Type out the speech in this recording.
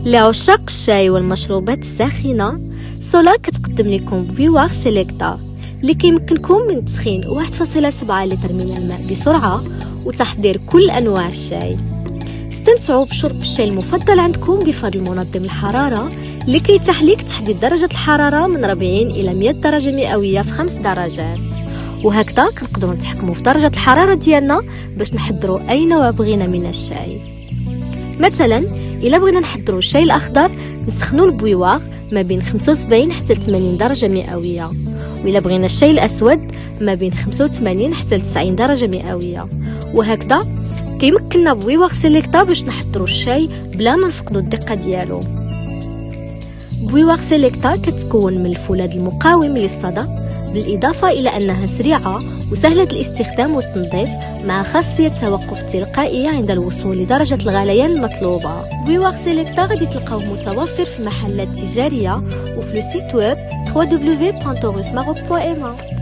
لعشاق الشاي والمشروبات الساخنة، سولا كتقدم لكم بويواغ سيليكتا اللي كيمكنكم من تسخين 1.7 لتر من الماء بسرعة وتحضير كل أنواع الشاي. استمتعوا بشرب الشاي المفضل عندكم بفضل منظم الحرارة اللي كيتاح ليك تحديد درجة الحرارة من 40 إلى 100 درجة مئوية في 5 درجات، وهكذا كنقدروا نتحكموا في درجة الحرارة ديالنا باش نحضروا أي نوع بغينا من الشاي. مثلا إلا بغينا نحضروا الشاي الأخضر نسخنوا البويواغ ما بين 75 حتى 80 درجة مئوية، وإلا بغينا الشاي الأسود ما بين 85 حتى 90 درجة مئوية، وهكذا كيمكننا بويواغ سيليكتا باش نحضروا الشاي بلا ما نفقدوا الدقة ديالو. بويواغ سيليكتا كتكون من الفولاذ المقاوم للصدى، بالإضافة إلى أنها سريعة وسهلة الاستخدام والتنظيف مع خاصية التوقف التلقائي عند الوصول لدرجة الغليان المطلوبة. بويواغ سيليكتا غادي تلقاوه متوفر في محلات تجارية وفي السيت ويب www.taurusmaroc.ma.